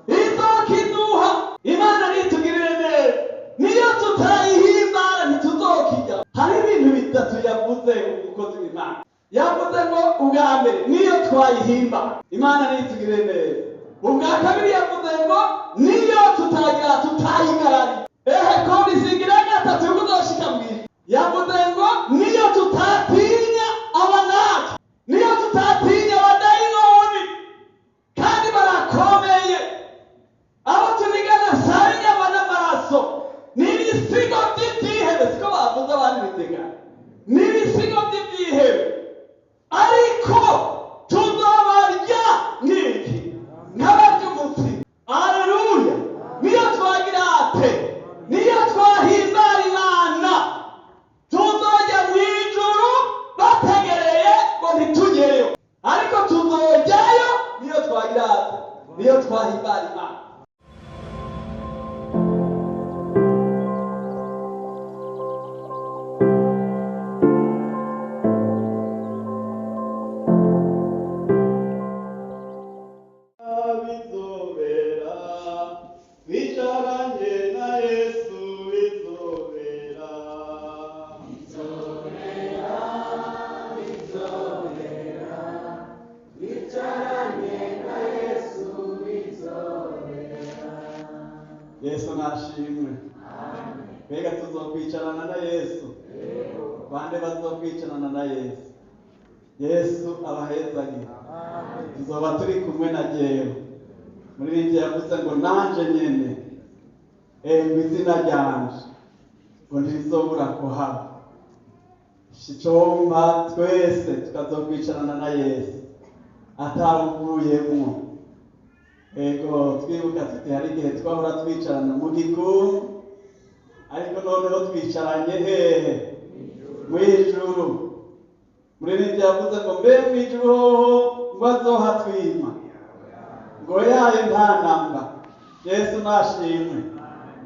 izokiduha. Imana nitugirire neza, niyo tutayihimbara ntituzokijya. Hari ibintu bitatu yavuze umukozi w'Imana. Yavuze ngo ubwa mbere niyo twayihimba, Imana nitugirire neza. Ubwa kabiri yavuze ngo niyo tutayigarari. Ko bisigira gatatu yukuzoshika mbere. Yavuze ngo niyo tutatinya abanaki, niyo tutatinya abadayimoni, kandi barakomeye. Abo tunigana sarinya n'amaraso, n'ibisigo by'ibyihebe, siko bavuze abandi bitega, n'ibisigo by'ibyihebe, ariko tuzobarya nk'iki, nk'abarya umutsima. Haleluya! Niyo twagira ate, niyo twahimbara Imana, tuzojya mu ijuru bategereye ngo ntitugereyo, ariko tuzojyayo niyo twagira ate, niyo twahimbara Imana. Yesu nashimwe. Mbega tuzokwicarana na Yesu? Bande bazokwicarana na Yesu? Yesu abahezanye. Tuzoba turi kumwe na jewe. Muri ibyo yavuze ngo nanje nyene mu izina ryanje ngo ntizobura kuhaba. Shicomba twese tukazokwicarana na Yesu atawuvuyemwo. Ego twibuka tuti hari igihe twahora twicarana mu gikungu, ariko noneho twicaranye hehe? Mw'ijuru. Muri ibyo yavuze ngo mbe mw'ijuru hoho ngo azohatwima, ngo yaye nta namba. Yesu nashimwe.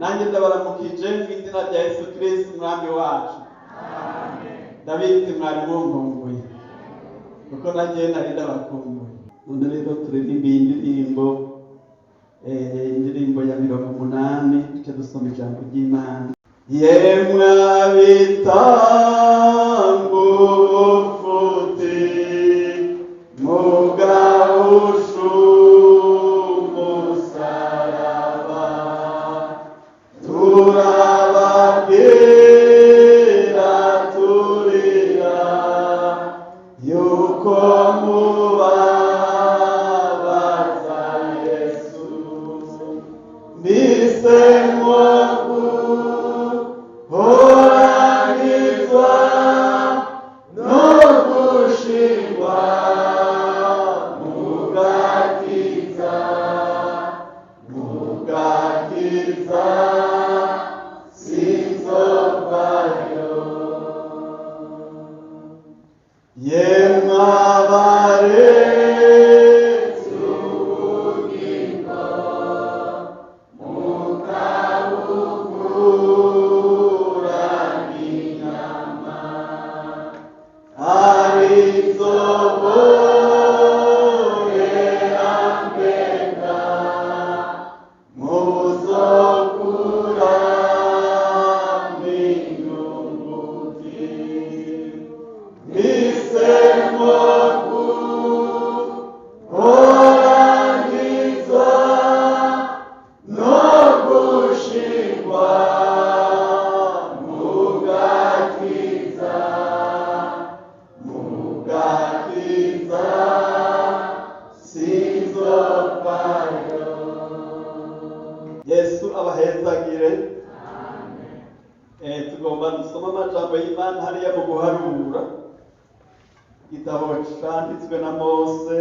Nanjye ndabaramukije mu izina rya Yesu Kristo umwami wacu. Ndabizi mwari munkumbuye, kuko nanjye nari ndabakumbuye. None rero turirimba indirimbo ya 80 duce dusoma ijambo ry'Imana. Yemwe abitambo ubufuti mugahushu umusaraba, turababwira turira yuko mubabaza Yesu. Mbisemwo guhoranyizwa no gushingwa mugakiza, mugakiza sinzovayo. Yemwe abarezi ubugingo mukabugurana inyama, arizo borera mbega muzokuramo inyunguti. Mbisemwo guhoranyizwa no gushingwa mugakiza, mugakiza sinzovayo. Yesu abahezagire. Tugomba dusoma amajambo y'Imana hariya mu guharura, igitabo cyanditswe na Mose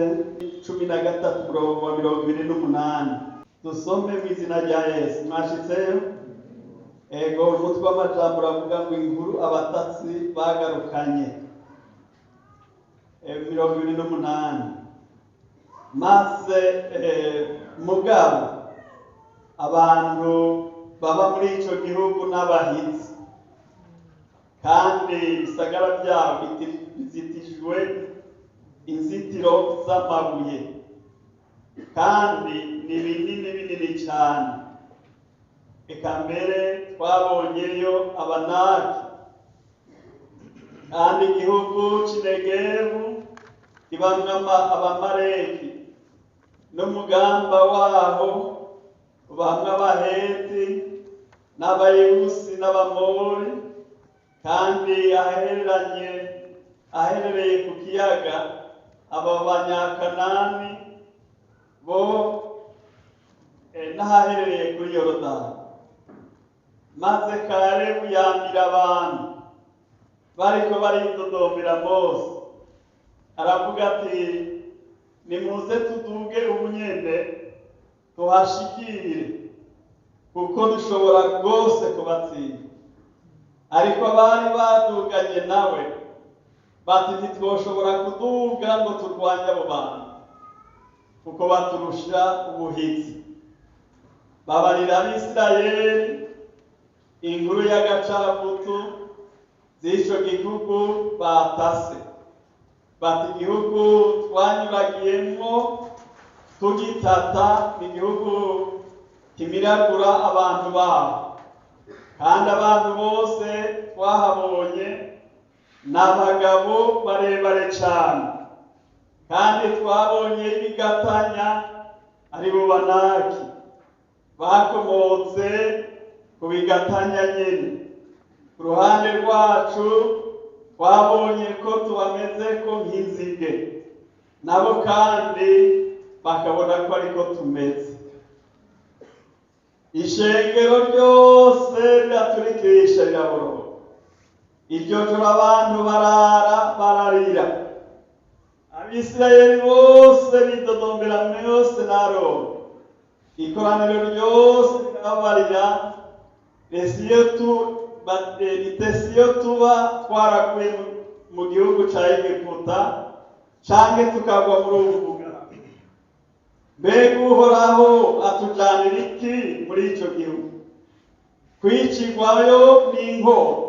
13:28. Dusome mu izina rya Yesu. Mwashitseyo? Ego umutwe w'amajambo uravuga ngo inkuru abatatsi bagarukanye. 28. Maze mugabo abantu baba muri ico gihugu n'abahitsi, kandi ibisagara byabo bizitijwe inzitiro z'amabuye, kandi ni binini cyane. Eka mbere twabonyeyo Abanaki, kandi igihugu cy'Inegevu kibamwo Abamaleki, n'umugamba waho ubamwo Abaheti n'Abayebusi n'Abamori, kandi aherereye ku kiyaga aba Banyakanani bo n'ahaherereye kuri Yorodani. Maze Kalebu yambira abantu bariko baridodombera Mose, aravuga ati nimuze tuduge ubunyene tuhashikire, kuko dushobora rwose kubatsinda. Ariko abari baduganye nawe bati ntitwoshobora kuduga ngo turwanye abo bantu, kuko baturusha ubuhizi. Babarira Abisirayeli inkuru y'agacavutu z'ico gihugu batase, bati igihugu twanyuragiyemwo tugitata ni igihugu kimiragura abantu babo, kandi abantu bose twahabonye n'abagabo barebare cyane, kandi twabonye ibigatanya ari bo Banaki bakomotse ku bigatanya nyine. Ku ruhande rwacu twabonye ko tubameze ko nk'inzige, nabo kandi bakabona ko ariko tumeze. Ishengero ryose riraturikisha riraboroga. Iryo joro abantu bararira. Abisirayeli bose bidodombera Mose na Aroni. Ikoraniro ryose rirabarira, itesiyo tuba twarakuye mu gihugu ca Egiputa, canke tukagwa muri ubu bugara. Mbega Uhoraho atujanira iki muri ico gihugu? Kwicigwayo n'inkota,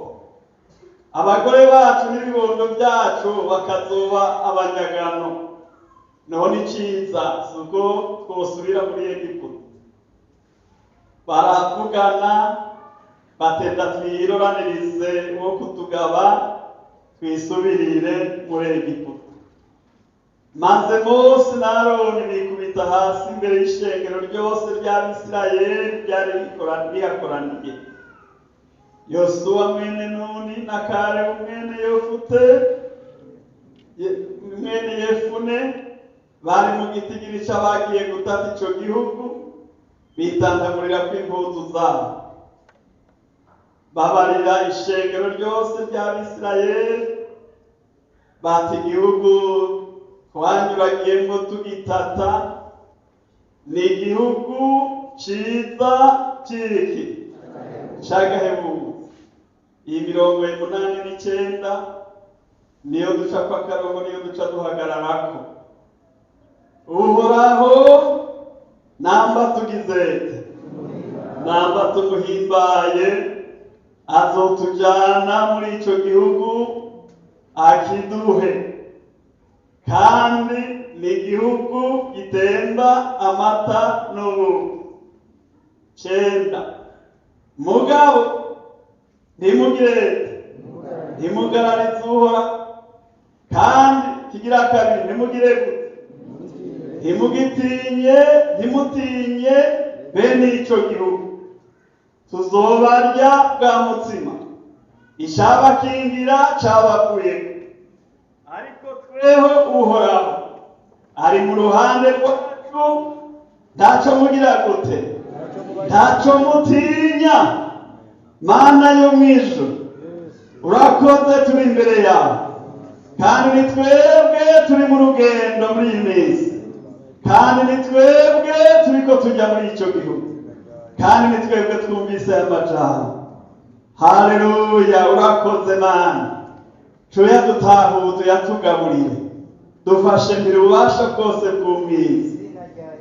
abagore bacu n'ibibondo byacu bakazoba abanyagano. None iciza suko twosubira muri Egiputa. Baravugana batenda twiroranirize wo kutugaba twisubirire muri Egiputa. Maze Mose na Aroni bikubita hasi imbere y'ishengero ryose ry'Abisirayeli ryari rihakoraniye. Yosuwa mwene Nuni na Kalebu mwene Yefune bari mu gitigiri c'abagiye gutata ico gihugu, bitandagurira kw'impuzu zabo. Babarira ishengero ryose ry'Abisirayeli bati igihugu twanyuragiyemwo tugitata ni igihugu ciza ciki c'agahebuzo. Iyi 89 niyo duca kwa karongo, niyo duca duhagararako. Uhoraho namba tugizete, namba tumuhimbaye, azotujana muri ico gihugu akiduhe, kandi ni igihugu gitemba amata n'ubuki. 9 mugabo ntimugararize Uhoraho, kandi kigira kabiri ntimutinye bene ico gihugu. Tuzobarya bwa mutsima icabakingira cabakuye, ariko tweho Uhoraho ari mu ruhande rwacu, ntaco mugira gute, ntaco mutinya. Mana yo mwijuru, urakoze turi imbere yawe, kandi ni twebwe turi mu rugendo muri iyi minsi, kandi ni twebwe turiko tujya muri ico gihugu, kandi ni twebwe twumvise aya majambo. Haleluya, urakoze Mana. Coya dutahuze yatugaburire, dufashe mbere ububasha bwose bw'umwiza,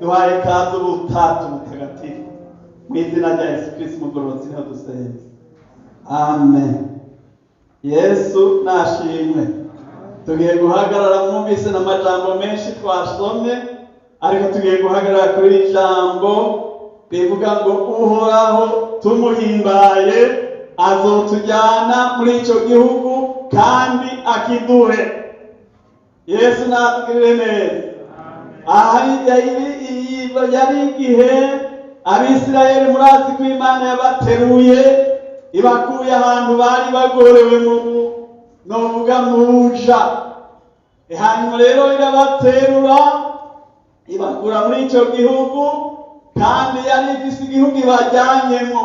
duhaye kazi ubutatu butagatifu mu izina rya Yesu Kristo umugororotsi niho dusenze. Amen. Yesu nashimwe. Tugiye guhagarara, mwumvise n'amajambo menshi twasomye, ariko tugiye guhagarara kuri ijambo bivuga ngo uhoraho tumuhimbaye azotujyana muri icyo gihugu kandi akiduhe. Yesu natugirire neza. Aha yari igihe Abisirayeli murazi ko Imana yabateruye ibakuye ahantu bari bagorewe novuga muja. Hanyuma rero irabaterura ibakura muri icyo gihugu kandi yari ifise igihugu ibajyanyemo.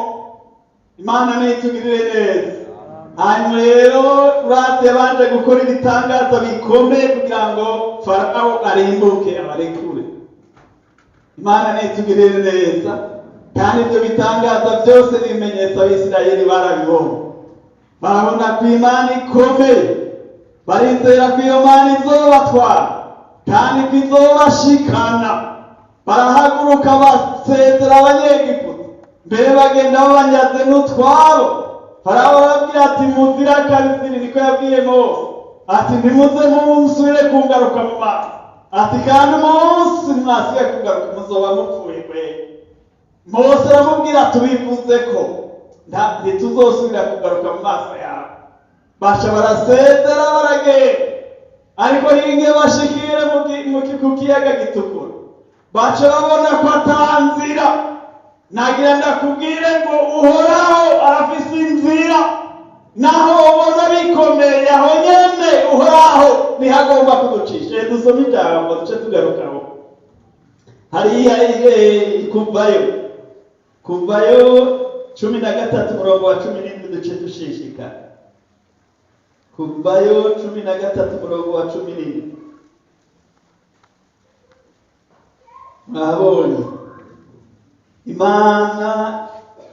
Imana nitugirire neza. Hanyuma rero urazi yabanje gukora ibitangaza bikomeye kugira ngo Farawo arimbuke abarekure. Imana nitugirire neza. Kandi ibyo bitangaza byose n'ibimenyetso Abisirayeli barabibona. Barabona ko Imana ikomeye. Barizera ko iyo Mana izobatwara kandi ko izobashikana. Barahaguruka basezera Abanyegiputa. Mbere bagenda babanyaze n'utwabo. Farawo arababwira ati muzira kabiri, niko yabwiye Mose. Ati ntimuze musubire kungaruka mu mazi. Ati kandi umunsi mwasubiye kugaruka muzoba mupfuye kweli. Mose aramubwira tubivuze ko ntituzosubira kugaruka mu maso yawe. Basha barasezera baragenda. Ariko hinge bashikire ku kiyaga gitukura. Baca babona ko atanzira. Nagira ndakubwire ngo uhoraho arafise inzira. Naho ubona bikomeye aho nyene uhoraho ntihagomba kuducisha. Dusome ijambo duce tugarukaho. Hariya Kuvayo 13 murongo wa 17 duce dushishika. Kuvayo 13 murongo wa 17. Mwabonye Imana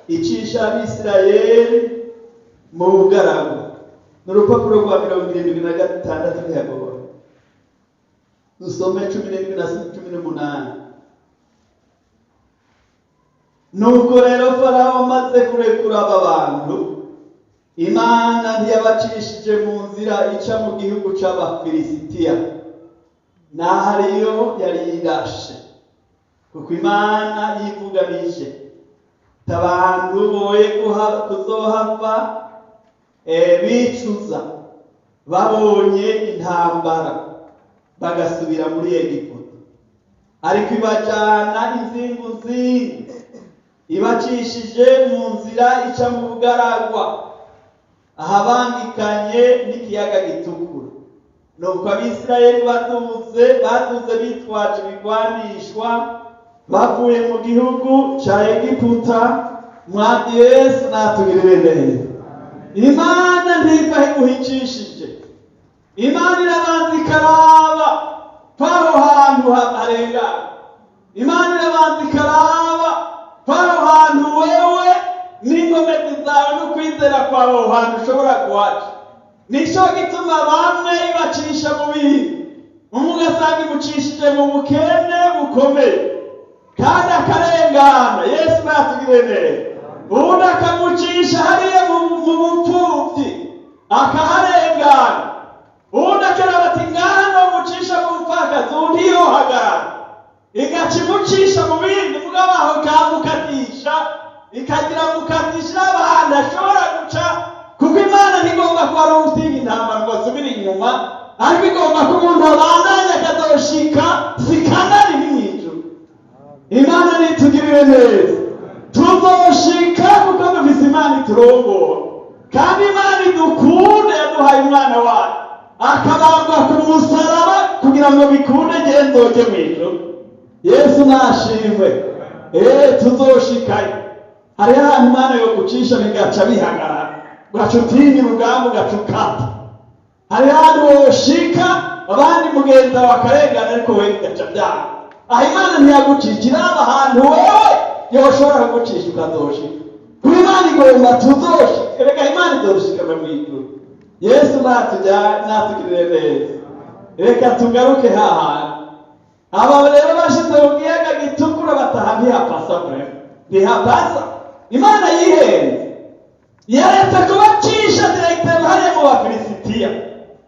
icisha Abisirayeli mu bugaragu. N'urupapuro rwa 76 ntiyagobora. Dusome 17 na 18. Nuko rero Farawo amaze kurekura aba bantu, Imana ntiyabacishije mu nzira ica mu gihugu c'Abafilisitiya. Nahariyo yari irashe. Kuko Imana yivuganije tabantu boye kuzohava bicuza babonye intambara bagasubira muri Egiputa. Ariko ibajana inzinguzingu ibacishije mu nzira ica mu bugaragwa ahabangikanye n'ikiyaga gitukura. Nuko Abisirayeli baduze bitwaje ibigwanishwa bavuye mu gihugu ca Egiputa. Mwami Yesu natugirire neza. Imana ntiva iguhicishije. Imana irabanza ikaraba paho hantu harengana. Imana irabanza ikaraba paho hantu wewe n'ingomezi zawe n'ukwizera kwawe aho hantu ushobora kuhaca. Nico gituma bamwe ibacisha mu bihe, ugasanga imucishije mu bukene bukomeye kandi akarengana. Yesu natugirire neza. Ubundi akamucisha hariya mu bupfubyi akaharengana. Ubundi akaraba ati ngaho mucisha mu bupfakazi undi yohagarara. Igaca imucisha mu bindi mugabo aho kamukatisha ikagira mukatisha abantu ashobora guca. Kuko Imana ntigomba ko ari utinya intambara ngo asubire inyuma, ariko igomba ko umuntu abandanya akazoshika sikanari n'imwijuru. Imana nitugirire neza. Tuzoshika kuko dufise Imana iturongora. Kandi Imana idukunde yaduhaye umwana wayo akabambwa ku musaraba kugira ngo bikunde gendoje mw'ijuru. Yesu nashimwe. Tuzoshikayo. Hari ahantu Imana yo gucisha bigaca bihagarara. Ugaca utinya urugamba ugaca ukata. Hari ahantu woshika abandi mugenza wakarengana ariko wewe bigaca byanga. Aho Imana ntiyagucikira ahantu wewe yoshobora kugucisha ukazoshika. Kuko Imana igomba tuzoshika. Reka Imana izoshika mw'ijuru. Yesu natugirire neza. Reka tugaruke hahandi. Aba rero bashize mu kiyaga gitukura bataha ntihapasa murema. Ntihapasa. Imana yihenze. Yaretse kubacisha direkteri hariya mu Bafilisitiya.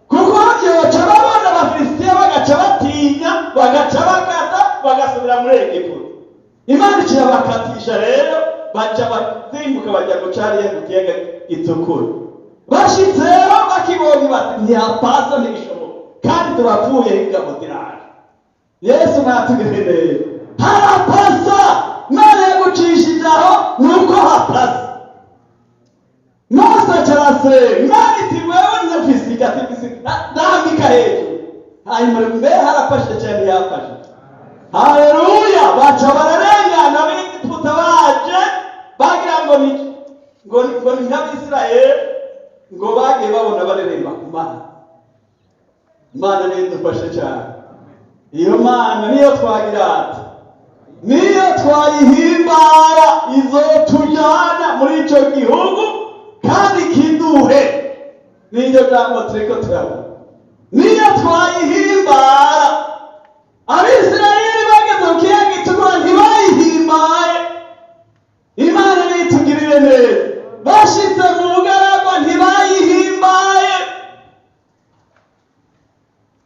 Kuko yoca babona Abafilisitiya bagaca batinya, bagaca bagata, bagasubira muri Egiputa. Imana kirabakatisha rero baca basimbuka bajya gucariye ku kiyaga gitukura. Bashitseho bakibonye bati ntihapasa ntibishoboka kandi turapfuye ingabo ziraje. Yesu natugirire harapasa Imana yagucishije aho nuko hapasa. Mose carase Imana iti wewe nafisika ndambika hejuru hanyuma mbe harafashe cyane yafashe. Haleluya! Baca bararengana b'Egiputa baje bagira ngo ni nk'Abisirayeli ngo bagiye babona bareremba ku Mana. Imana niyo idufashe cyane. Iyo Mana niyo twagira ati niyo twayihimbara izotujyana muri icyo gihugu kandi kiduhe. Niyo jambo turiko turabona. Niyo twayihimbara. Abisirayeli bageze ku kiyaga gitukura ntibayihimbaye. Imana nitugirire neza. Bashitse mu bugaragwa ntibayihimbaye.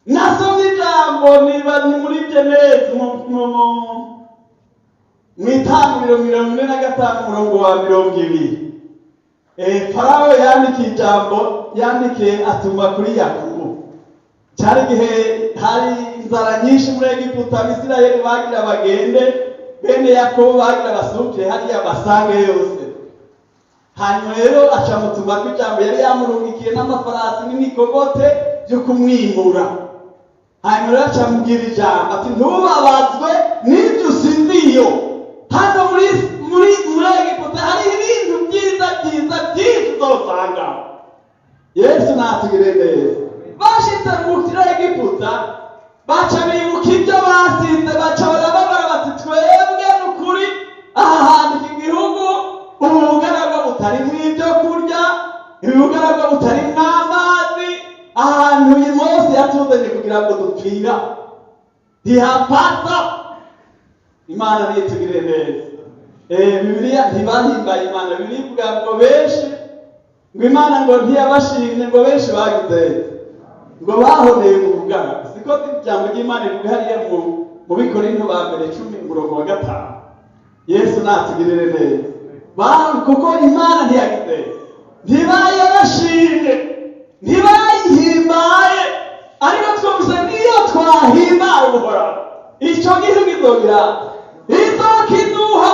Nasomye ijambo niba ni muri Genesi mu 5:45 Farawo yandikiye ijambo yandikiye atuma kuri Yakobo. Cyari gihe hari inzara nyinshi muri Egiputa, Abisirayeli bagira bagende, bene Yakobo bagira basukire hariya basange yose. Hanyuma rero acamutuma ku ijambo yari yamurungikiye n'amafarasi n'imikogote byo kumwimura. Hanyuma rero acamubwira ijambo ati ntubabazwe n'ibyo usinziyo. Hano muri Egiputa hari ibintu byiza byinshi uzosanga. Yesu natugire neza. Bashitse mu Egiputa baca bibuka ibyo basinze, baca barababara bati twebwe n'ukuri aha hantu iki gihugu ubugaragwa butarimo ibyo kurya, ubugaragwa butarimo amazi, ahantu uyu Mose yatuzanye kugira ngo dupfira ntihapasa. Imana nitugire neza. Bibiliya ntibahimbaye Imana. Bibiliya ivuga ngo benshi ngo Imana ngo ntiyabashimye ngo benshi bagize ngo bahoneye mu bugaragwa. Siko ijambo ry'Imana rivuga hariya mu Bikorinto ba mbere 10:5. Yesu natugirire neza. Kuko Imana ntiyagize ntibayabashimye ntibayihimbaye. Ariko twumvise niyo twahimbaye Uhoraho icyo gihugu izogira izokiduha.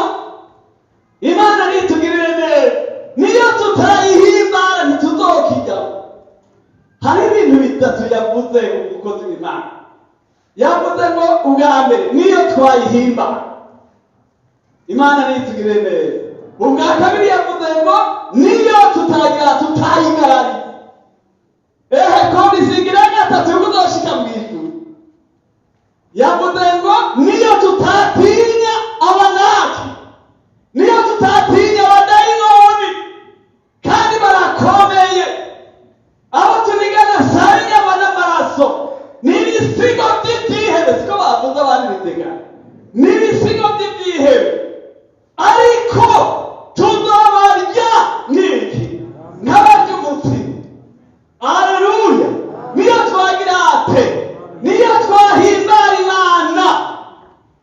Imana nitugirire neza. Niyo tutayihimbara ntituzokijyaho. Hari ibintu bitatu yavuze umukozi w'Imana. Yavuze ngo ubwa mbere niyo twayihimbara Imana nitugirire neza. Ubwa kabiri yavuze ngo niyo tutayigarariza. Ko bisigira gatatu kuzoshika mu ijuru. Yavuze ngo niyo tutatinya abanaki, niyo tutatinya abadayimoni kandi barakomeye. Abo tunigana sarinya n'amaraso n'ibisigo by'ibyihebe. Siko bavuze abandi bitega n'ibisigo by'ibyihebe. Ariko tuzobarya n'iki nk'abarya umutsima. Haleluya! Niyo twagira ate niyo twahimbara Imana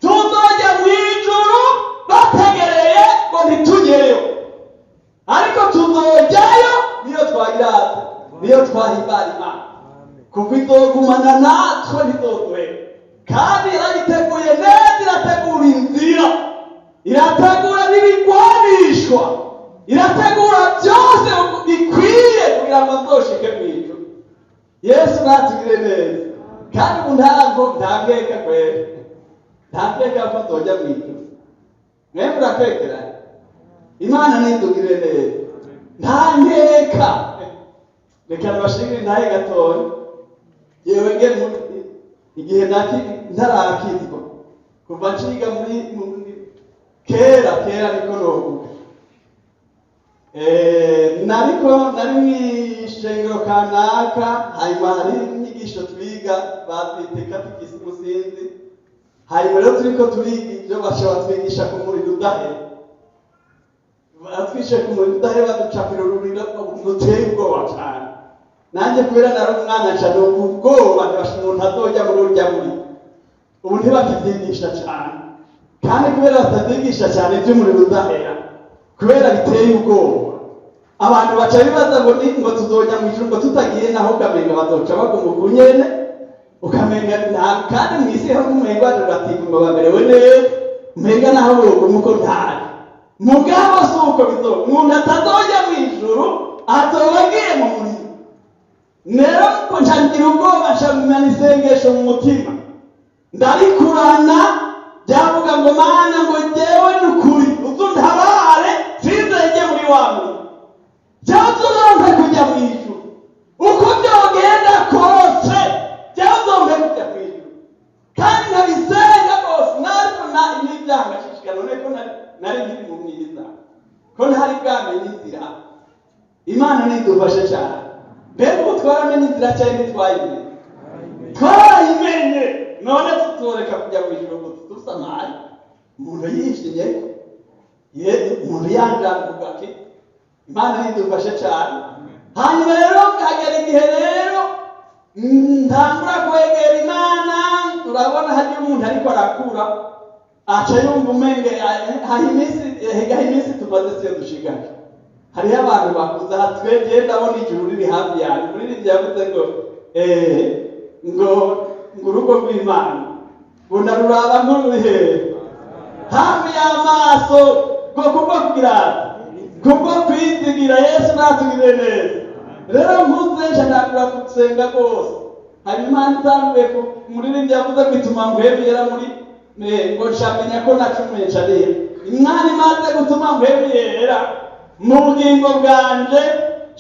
tuzojya mu ijuru bategereye ngo ntitugeyo. Ariko tuzojyayo niyo twagira ate niyo twahimbara Imana. Kuko izogumana natwe ntizoduhera. Kandi yaragiteguye neza, irategura inzira, irategura n'ibigwanishwa, irategura byose bikwiye kugira ngo nzoshike mu ijuru. Yesu natugire neza. Kandi ntageka kwera, ntageka ko nzojya mu ijuru. Mwebwe murakwekera Imana nitugire neza. Ntageka. Reka nabashimire ntahe gatoya. Yewe ngere igihe ntarakizwa kuva nciga muri kera niko novuga. Nari mw'ishengero kanaka, hanyuma hari inyigisho twiga bazite katikisimu sinzi. Hanyuma rero turiko turiga ibyo bashobora twigisha ku muriro udahera. Batwishe ku muriro udahera baducapira ururiro ruteye ubwoba cyane. Nanjye kubera nari umwana cyane ubwoba ntibasha umuntu azojya muri urya muri. Ubu ntibakivyigisha cyane. kandi kubera batavyigisha cyane ivy'umuriro udahera, kubera biteye ubwoba, abantu baca bibaza ngo tuzoja mw'ijuru ngo tutagiye naho, ukamenga bazoca baguma uko nyene, ukamenga kandi mw'isi ho umenga baratigwa ngo bamerewe neza, umenga naho boguma uko ntari. Mugabo si uko bizoba, umuntu atazoja mw'ijuru azoba agiye mu muriro. Rero ko ncangira ubwoba, ncamumana isengesho mu mutima, ndarikurana byavuga ngo Mana ngo jewe n'ukuri uzuntabare sinzege muri wa muriro, jewe uzonke kujya mw'ijuru uko byogenda kose, jewe uzonke kujya mw'ijuru kandi nkabisenga rwose, nariko n'ibyaha ngashishikara, none ko nari nkiri mu mwiza, ko ntari bwamenye inzira. Imana nidufashe cyane. Mbega ubu twaramenye inzira cyane ntitwayimenye? Twarayimenye, none tutoreka kujya mw'ijuru dusamaye, umuntu yishimye, umuntu yangavuga ati Imana nidufashe cyane. Hanyuma rero hagera igihe rero ntangura kwegera Imana, urabona hari umuntu ariko arakura, aca yumva umenge hega iminsi tumaze siyo dushigana. Hariho abantu bakuze aha twegeye, ndabona ijuru riri hafi yanyu, muri iri byavuze ngo urugo rw'Imana ngo ndaruraba nk'ururi hehe hafi y'amaso, ngo kubwo kugira kubwo kwizigira Yesu natugire neza. Rero mpuze nje ndakura gusenga rwose, hanyuma Imana itanguye muri iri byavuze ngo ituma ngwebera muri ngo nshamenya ko nacumuye ncarira. Imana imaze gutuma ngwebera mu bugingo bwanje,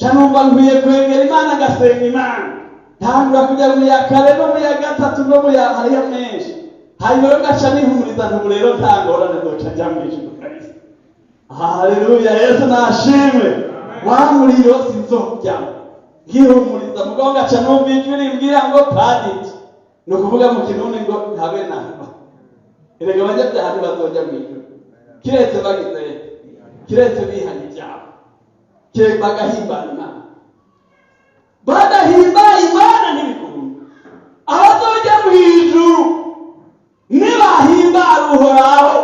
canumva nkwiye kwegera Imana, gasenga Imana, ntangura kujya mu ya kare no mu ya gatatu no mu ya hariya menshi, hanyuma rero gaca nihumuriza ntubu rero ntangorane zoca njya mw'ijuru kabisa. Haleluya, Yesu nashimwe. Wa muriro sinzojyamo, nkihumuriza mugabo gaca numva ijwi rimbwira ngo paditi, ni ukuvuga mu Kirundi ngo ntabe namba. Erega abanyabyaha ntibazojya mw'ijuru kiretse bagize, kiretse bihanye ibyaha, kiretse bagahimbara Imana. Badahimbara Imana ntibikunda. Abazojya mw'ijuru nibahimbara Uhoraho.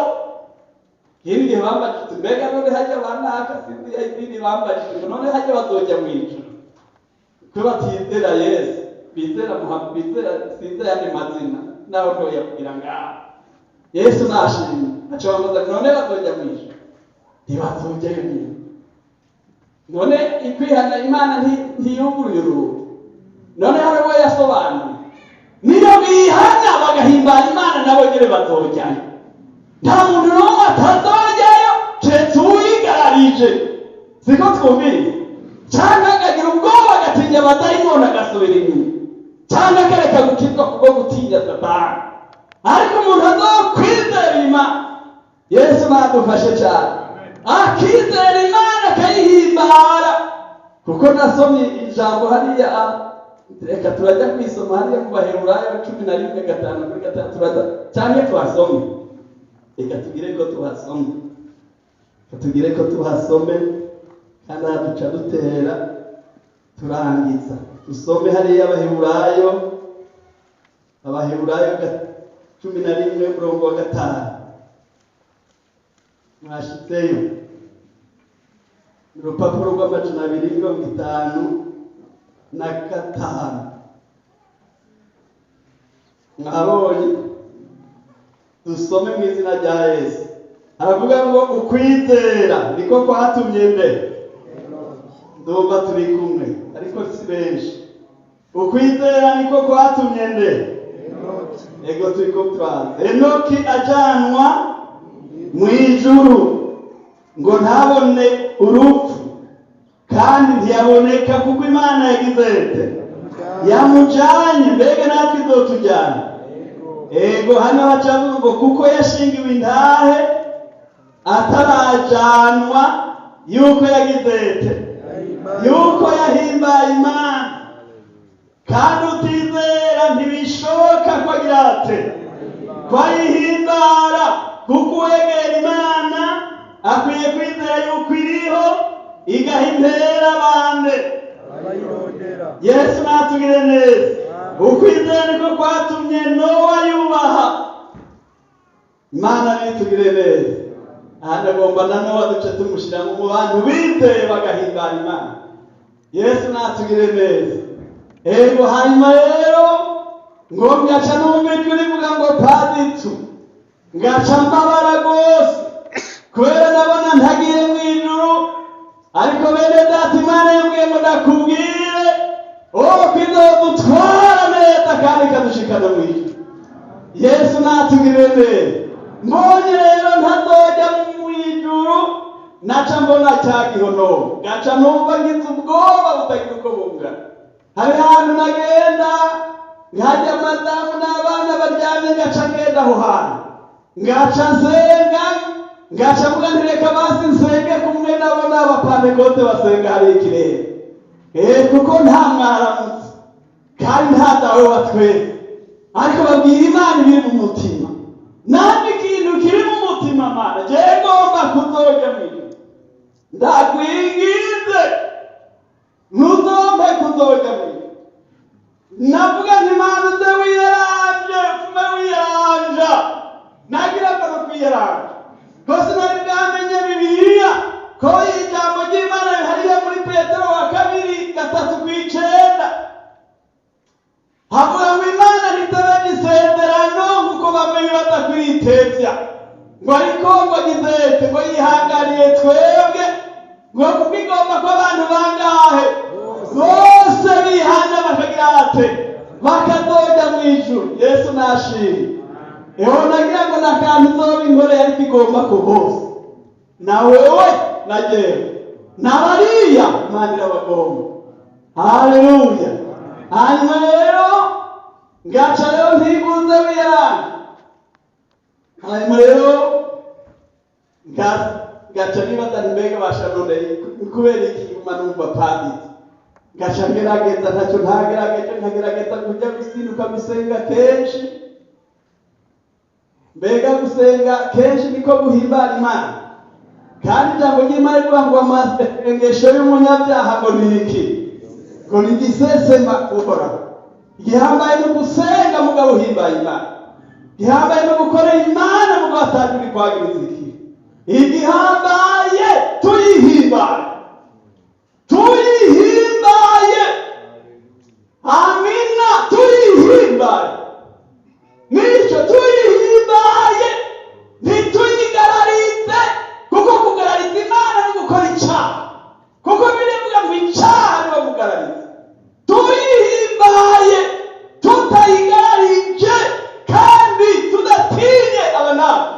Ikindi gihe bambajije mbega none hajya banaka sinzi ibindi bambajije, none hajya bazojya mw'ijuru ko batizera Yesu, bizera Muhammad, bizera sinzi yandi mazina naho ntoya kugira ngaho. Yesu nashimye, aca bambaza none bazojya mw'ijuru, ntibazojyayo nyine. None ikwihana Imana ntiyuguruye urugi, none hari uwo yasobanuye, niyo bihana bagahimbara Imana nabo nyine bazojyayo. Nta muntu n'umwe atazojyayo keretse uwigararije, siko twumvise, cyangwa akagira ubwoba agatinya abadayimoni agasubira inyuma, cyangwa akareka gukizwa kubwo gutinya Satani. Ariko umuntu azokwizera Imana, Yesu nadufashe cyane, akizera Imana akayihimbara. Kuko nasomye ijambo hariya, reka turajya kwisoma hariya mu Baheburayo 11:5-6 turaza cyane twasomye, reka tugire ko tuhasome, tugire ko tuhasome kandi duca dutera turangiza. Dusome hariya Abaheburayo 11:5 mwashitseyo, urupapuro rw'amajana 255 mwabonye. Dusome mu izina rya Yesu. Aravuga ngo ukwizera niko kwatumye mbere, ndumva turi kumwe ariko si benshi. Ukwizera niko kwatumye mbere, ego turi kumwe. Enoki ajanwa mw'ijuru ngo ntabone urupfu, kandi ntiyaboneka kuko Imana yagize ite yamujanye. Mbega natwe izotujyana? Ego hano hacavuga ngo kuko yashingiwe intahe atarajanwa yuko yagize ite, yuko yahimbaye Imana. Kandi utizera ntibishoboka ko agira ate, ko ayihimbara. Kuko uwegera Imana akwiye kwizera yuko iriho, igahimbera abandi. Yesu natugire neza. Ukwizera niko kwatumye Nowa yubaha Imana nitugire neza. Aha ndagomba nanone duce tumushyira mu bantu bizeye bagahimbara Imana. Yesu natugire neza. Ego hanyuma rero ngo ngaca numva ijwi rivuga ngo paditu, ngaca mbabara rwose kubera ndabona ntagiye mu ijuru, ariko bene data Imana yambwiye ngo ndakubwire ko izodutwara neza kandi ikadushikana mu ijuru. Yesu natugire neza. Mbonye rero ntazoja mu ijuru, naca mbona cya gihono, ngaca numva ngize ubwoba butagira uko bungana. Hari ahantu nagenda nkajya madamu n'abana baryamye, ngaca ngenda aho hantu, ngaca nsenga, ngaca mvuga nti reka basi nsenge kumwe nabo n'abapantekote basenga hari ikirere. Kuko nta mwaramutse kandi nta dawe wa twese, ariko babwira Imana ibiri mu mutima. Nandi ikintu kiri mu mutima Mana jewe ngomba kuzoja mu ijuru. Ndakwinginze ntuzompe kuzoja mu ijuru. Navuga nti Mana uze wiyaranje, ume wiyaranja. Nagira ngo no kwiyaranja ko sinari bwamenye Bibiliya ko ijambo ry'Imana rihariye muri Petero wa 2:3-9 havuga ngo Imana ntitabaje isezerano kuko bamwe batakwitevya, ngo ariko ngo gizete ngo yihanganiye twebwe, ngo kubigomba ko abantu bangahe bose bihana bakagira ate bakazoja mu ijuru. Yesu nashimye. Eho nagira ngo nakantu zoba inkoreye ariko igomba ko bose, na wewe na jewe na bariya Imana irabagomba. Haleluya. Hanyuma rero ngaca rero ntibuze wiyaranga. Hanyuma rero ngaca nibaza nti mbega basha none kubera iki numva padiri. Ngaca ngerageza ntacyo ntagerageje, nkagerageza kujya gusinduka gusenga kenshi. Mbega gusenga kenshi niko guhimbara Imana. Kandi ijambo ry'Imana rivuga ngo amasengesho y'umunyabyaha ngo ni iki? Ngo ni igisesema uhoraho. Igihambaye no gusenga mugabo uhimbaye Imana. Igihambaye no gukorera Imana mugabo atari kwagiriza iki. Igihambaye tuyihimbaye. Tuyihimbaye. Amina, tuyihimbaye. Nico tuyihimbaye. Ntituyigararize, kuko kugarariza Imana no gukora icyaha. Kuko birivuga ngo icyaha niwe mugarariza. Tuyihimbaye tutayigararije kandi tudatinye abanama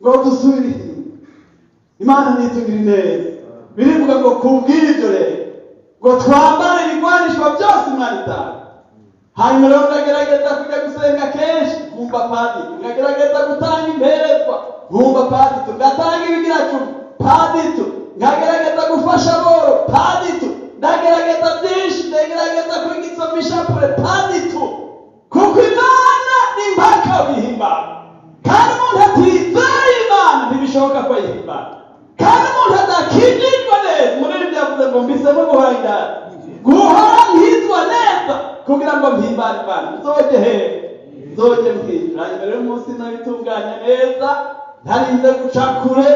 ngo dusubire inyuma. Imana nitugire neza. Birivuga ngo kubw'ibyo rero ngo twambare ibigwanishwa byose Imana itanga. Hanyuma rero ndagerageza kujya gusenga kenshi nkumva padiri, ngagerageza gutanga imperezwa nkumva padiri, ngatanga ibigira cumi padiri, ngagerageza gufasha boro padiri, ndagerageza byinshi, ndagerageza kwigisoma ishapure padiri. Kuko Imana ni mpaka bihimbara, kandi umuntu atizeye Imana ntibishoboka ko yihimbara, kandi umuntu adakijijwe neza. Muri ibi byavuze ngo mbisemo guhora indani, guhora nkizwa neza kugira ngo mpimbare Imana. Nzoje hehe? Nzoje mpinjira. Hanyuma rero umunsi nabitunganya neza, ntarinze guca kure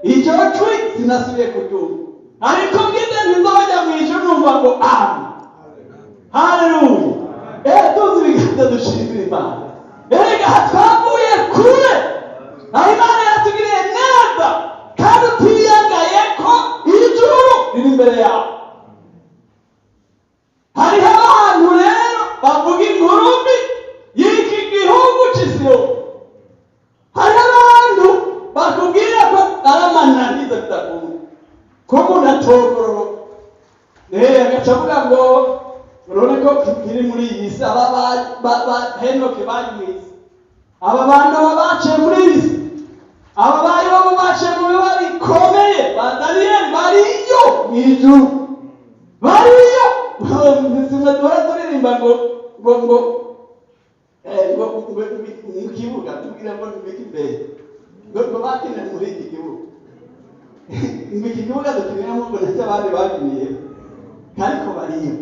icyo cwi sinasubiye kuryumva, ariko ngize ntizoja mu ijuru numva ngo amen. Haleluya. Tuzi biganza dushimira Imana. Erega twavuye kure, aho Imana yatugiriye neza, kandi utiyagaye ko ijuru riri imbere yawe. Hariho abantu rero bavuga inkuru mbi y'iki gihugu cy'Isirayeli. Hariho abantu bakubwira ko aramananiza bitakunda, ko umuntu atogororoka. Agaca avuga ngo urabona ko kiri muri iyi si, aba Henoke bari mu isi, aba bantu baciye muri iyi si, aba bayobo baciye mu biba bikomeye, ba Daniyeli bariyo mu ijuru, bariyo. Simwe duhora turirimba ngo mu kibuga tubwira ngo nibiki imbere ngo bakine muri iki kibuga. Iki kibuga dukiniramo ngo ndetse abandi bakiniye, ariko bariyo.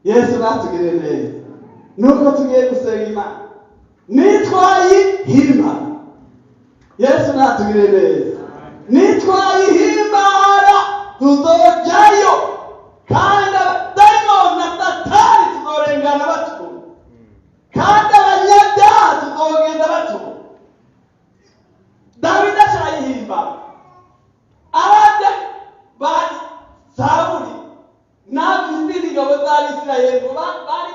Yesu natugirire neza. Nuko tugiye gusenga Imana nitwayihimba, Yesu natugire neza. Nitwayihimbara tuzojayo, kandi abadayimoni na satani tuzorengana batukura, kandi abanyabyaha tuzogenda batukura. Dawidi acayihimbara. Abandi ba Sawuli n'abisirayeli ingabo z'Abisirayeli bari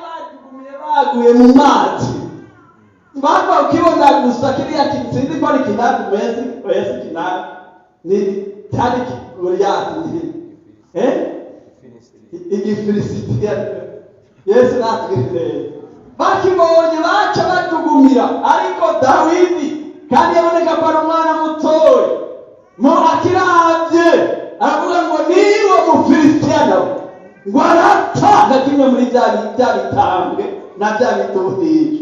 baguye mu mazi. Baba ukibona gusa kiriya kintu sinzi ko ari kinazi wese kinazi ni cyari Goliyati igifilisitiya. Yesu natugirire bakibonye baca batugumira, ariko Dawidi kandi yaboneka ko ari umwana mutoya mu akiravye avuga ngo niwo mufilisitiya nawe ngo arapfa nka kimwe muri bya bitambwe na bya bituhije.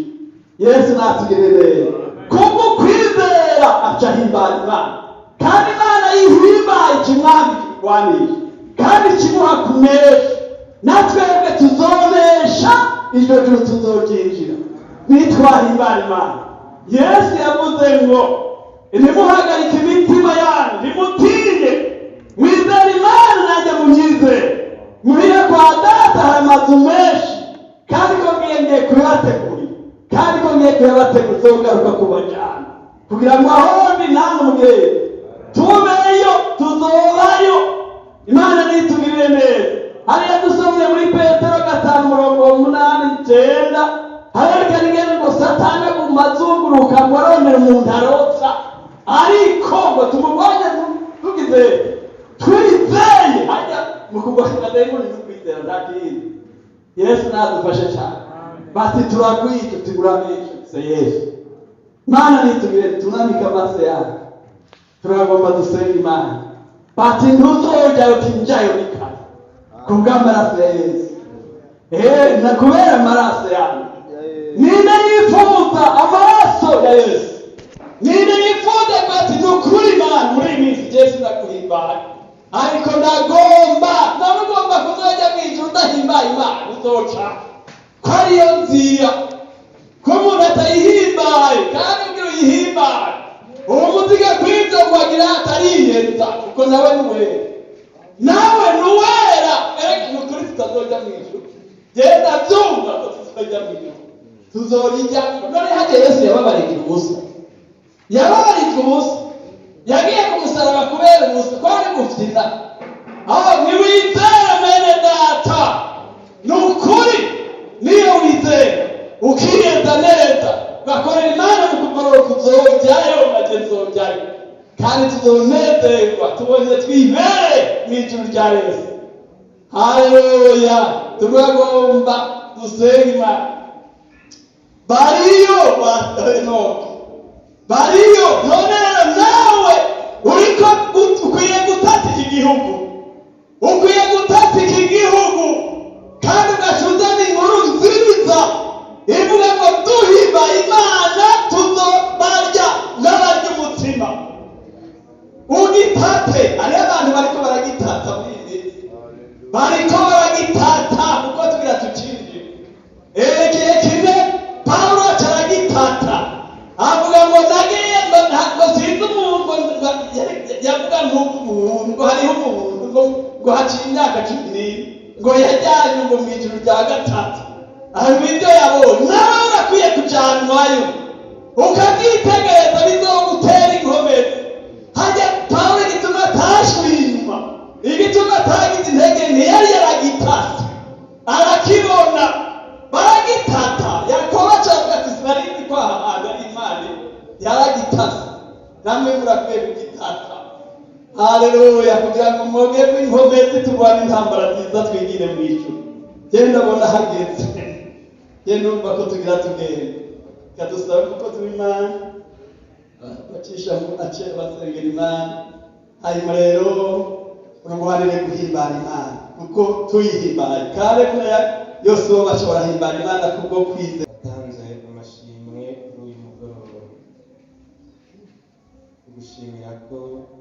Yesu natugirire kubwo kwizera aca himbara Imana, kandi Imana yihimbaye ikimwami kirwanisha kandi kimuha kunesha. Natwebwe tuzonesha, iryo juru tuzoryinjira nitwahimbara Imana. Yesu yavuze ngo nimuhagarike imitima yanyu, nimutinye, mwizere Imana nanjye munyizere. Muhire kwa Data hari amazu menshi, kandi ko ngiye kuyabategurira, kandi ko ngiye kuyabategurira uzogaruka kubajyana, kugira ngo ahondi namwe mugere tubeyo, tuzobayo. Imana nitugirire neza. Hariya dusomye muri Petero 5:8-9, hariya nigeze ngo Satani agumazunguruka ngo arondere umuntu arotsa, ariko ngo tumubonye tugize twizeye. Hajya mukugwashika dayimoni twizera ndakindi. Yesu nadufashe cyane. Bati turagwije tuguramisha se Yesu. Imana nitugire tunamika amaso yawe, turagomba dusenge Imana. Bati ntuzoja utinjayo nikana kubw'amaraso ya Yesu. Na kubera amaraso yawe ninde yifuza amaraso ya Yesu? Ninde yifuza bati nukuri Imana muri minsi Yesu ndakuhimbara, ariko ndagomba kuzoja mw'ijuru ndahimbaye Imana uzoca ko ariyo nzira. Ko umuntu atayihimbaye kandi ugira uyihimbare, uwo muziga kw'ibyo wagira atariyenza, kuko nawe nuwera. Nawe nuwera, erega nukuri tutazoja mw'ijuru. Genda byumva ko tuzoja mw'ijuru, tuzorijya. None hajya Yesu yababarika ubusa, yagiye ku musaraba kubera ubusa, ko ari gufina. Niwizere mwene Data, nukuri niyo wizera ukiyeza neza ugakorera Imana mu kugororoka, uzojyayo maze nzojyayo, kandi tuzonezerwa tubonye twibere mw'ijuru rya Yesu. Haleluya. Turagomba dusenge Imana. Bariyo none nawe uriko ukwiye gutata iki gihugu, kandi ugashuza n'inkuru nziza ivuga ngo duhimba Imana tuzobarya n'abarya umutima. Ugitate, ari abantu bariko baragitata muri iyi minsi, bariko baragitata kuko tugira tucinjire. Igihe kimwe Pawulo caragitata avuga ngo nagiye ntabwo sinzi umuntu, yavuga nk'umuntu ngo hariho umuntu ngo haciye imyaka 10 ngo yajyanye ngo mw'ijuru rya gatatu. Ariko ibyo yabonye nawe urakwiye kujanwayo ukabyitegereza, bizogutera inkomezi. Hajya Pawulo igituma atashwima, igituma atagize intege ntiyari yaragitata, arakibona baragitata. Yakobo acavuga ati sinarizi ko ahaga Imana yaragitata, namwe murakwiye kugitata. Haleluya. Kugira ngo mwogerwe inkomezi turwane intambara nziza twigire mw'ijuru. Genda bona hageze, genda umva ko tugira tugende, kadusaba kuko turi Imana bacisha mu ace basengera Imana. Hanyuma rero urumuhanire guhimbara Imana kuko tuyihimbaye. Kare kuna yose bo baca barahimbara Imana kubwo kwizera. Tanze amashimwe kuri uyu mugoroba, gushimira ko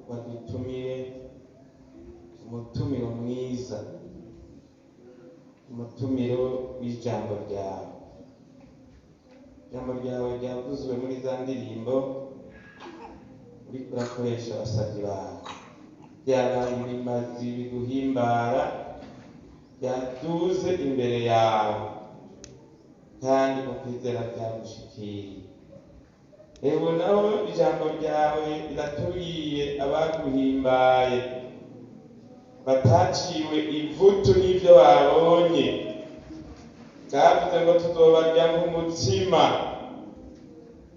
wadutumiye umutumiro mwiza, umutumiro w'ijambo ryawe. Ijambo ryawe ryavuzwe muri za ndirimbo uriko urakoresha abasavyi bawe, vyabaye ibimazi biguhimbara byaduze imbere yawe kandi mu kwizera vyagushikiriye. Ewe nawe ijambo ryawe riratubwiye abaguhimbaye bataciwe ivutu n'ivyo babonye, bwavuze ngo tuzobarya nk'umutsima.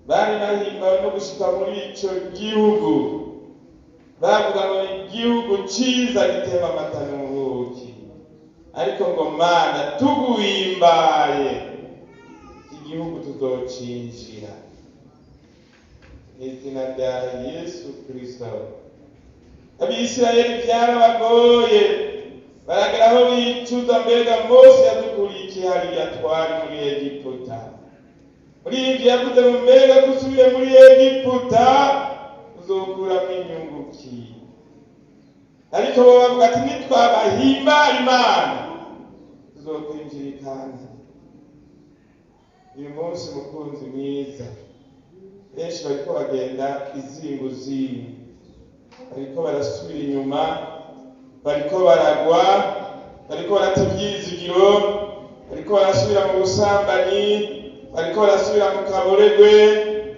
Bari bahimbawe no gushika muri ico gihugu, bavuga ngo ni igihugu ciza gitemba amata n'ubuki, ariko ngo Mana tuguhimbaye iki gihugu tuzocinjira mw'izina rya Yesu Kristo. Abisirayeli vyarabagoye, baragera aho bicuza, mbega Mose yadukuriye iki hariya twari muri Egiputa? Muri ivyo yavuze ngo mbega dusubiye muri Egiputa tuzokuramwo inyungu ki? Ariko bo bavuga ati nitwabahimbara Imana tuzokwinjira ikanzu. Uyu munsi mukunzi mwiza, benshi bariko bagenda izinguzingu, bariko barasubira inyuma, bariko baragwa, bariko barata ivyizigiro, bariko barasubira mu busambanyi, bariko barasubira mu kaboregwe,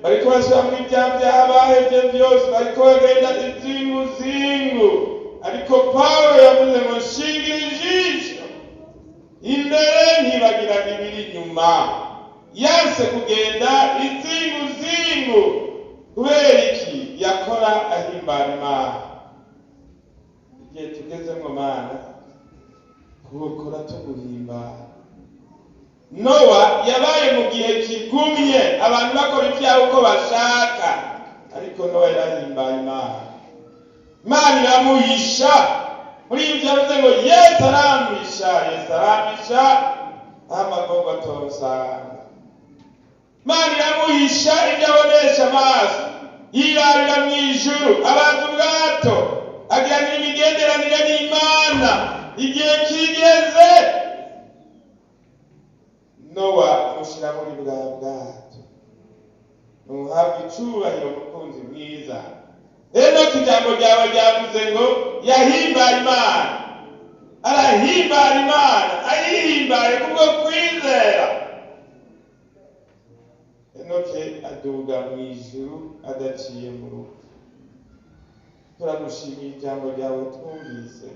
bariko barasubira muri vya vyaha bahevye vyose, bariko bagenda izinguzingu. Ariko Pawulo yavuze ngo shingira ijisho imbere ntibagiraga ibiri inyuma. Yanse kugenda izinguzingu. Kubera iki? Yakora ahimbara Imana. Igihe tugezemwo Mana, kubukora tuguhimbara. Nowa yabaye mu gihe kigumye, abantu bakora ivyaha uko bashaka, ariko Nowa yarahimbaye Imana. Imana iramuhisha. Muri ivyo yavuze ngo Yesu arampisha, Yesu arampisha amagorwa atonsanga. Imana iramuhisha ivyo abonesha amaso, yirabira mw'ijuru, abanza ubwato, agiranira imigenderanire n'Imana. Igihe kigeze, Nowa amushira muri bwa bwato. Nuhabwa icubahiro mukunzi mwiza. Enoki ijambo ryawe ryavuze ngo yahimbara Imana, arahimbara Imana, ayihimbaye kubwo kwizera. Enoki aduga mw'ijuru adaciye mu rupfu. Turagushimiye ijambo ryawe twumvise.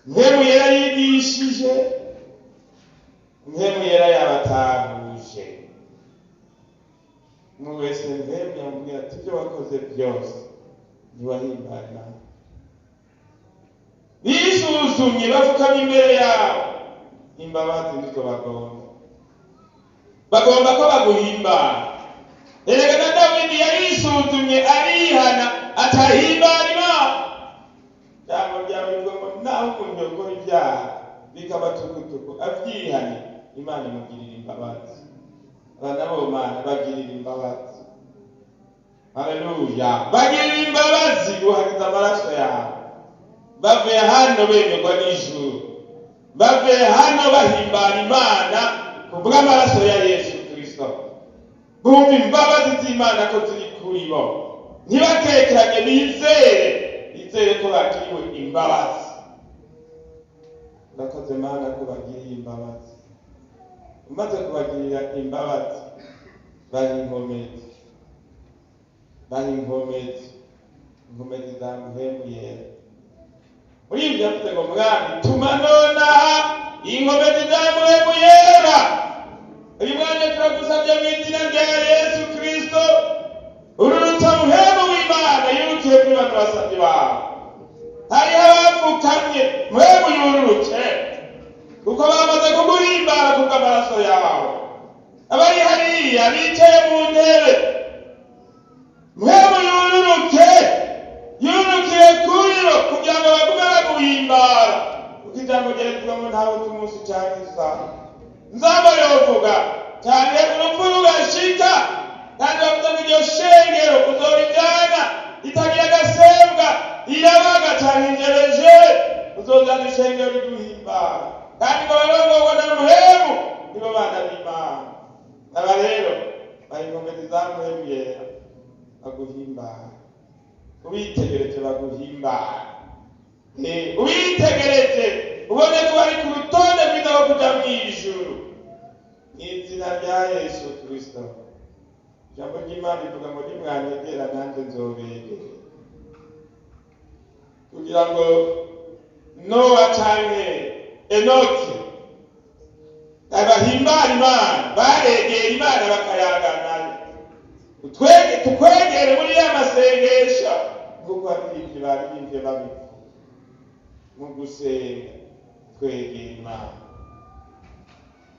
Mpemu yera yigishije, mpemu yera yabatahuje. Umuntu wese mpemu yamubwira ati ibyo wakoze byose ntiwahimbara Imana. Bisuzumye bafukamye imbere yawe, imbabazi nizo bagomba ko baguhimbara. Erega na Dawidi yarisuzumye arihana atahimbara Imana. Jambo ryawe ngo naho umuntu yakora ibyaha bikaba tukutuku avyihanye, Imana imugirira imbabazi. Abana b'Imana bagirira imbabazi. Haleluya. Bagirira imbabazi guhakiza amaraso yawe. Bavuye hano bemerwa n'ijuru, bavuye hano bahimbara Imana kubw'amaraso ya Yesu Kristo. Bumva imbabazi z'Imana ko ziri kuri bo, ntibakekeranye, bizere ko bagiriwe imbabazi. Urakoze Mana ko bagiriye imbabazi. Umaze kubagirira imbabazi, bari inkomezi za mpemu yera. Muri ivyo yavuze ngo Mwami tuma nonaha inkomezi za mpemu yera. Uyu mwanya turagusavye mw'izina rya Yesu Kristo, ururutsa mpemu w'Imana yirukiye kuri bano basavyi bawe. Hariho abapfukamye, mpemu yururuke, kuko bamaze kuguhimbara kubw'amaraso yawe. Abari hariya bicaye mu ntebe, mpemu yurukire kuri bo kugira ngo bagume baguhimbara. Kuko ijambo ryavuga ngo ntawe uzi umunsi canke isaha nzaba yovuga canke urupfu rugashika, kandi bavuze ngo iryo shengero uzorijana ritagira agasembwa, irabaga canke injereje, uzojana ishengero riguhimbara. Kandi ngo barongorwa na mpemu nibo bana b'Imana. Aba rero bari inkomezi za mpemu yera, baguhimbara, ubitegereje baguhimbara, ubitegereje ubone ko bari ku rutonde rwiza rwo kuja mw'ijuru, mw'izina rya Yesu Kristo. Ijambo ry'Imana rivuga ngo nimwanyegera nanjye nzobegera, kugira ngo Nowa canke Enoki abahimbara Imana, baregera Imana bakayaganayo. Tukwegere muri ya masengesho kuko abaririmbyi baririmbye babivuga mu gusenga, twegera Imana.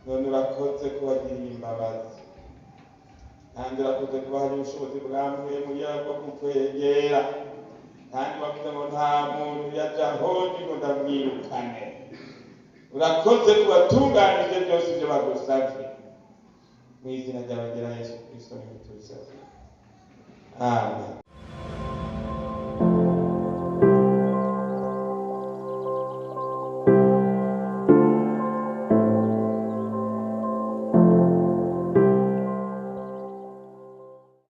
None urakoze kubagirira imbabazi, kandi urakoze kuba hari ubushobozi bwa mpwemu bwo kukwegera, kandi bavuze ngo nta muntu yaja hondi ngo ndamwirukane. Urakoze kubatunganije byose ibyo bagusavye, mu izina rya Yesu Kristo ni tubisabye. Amen.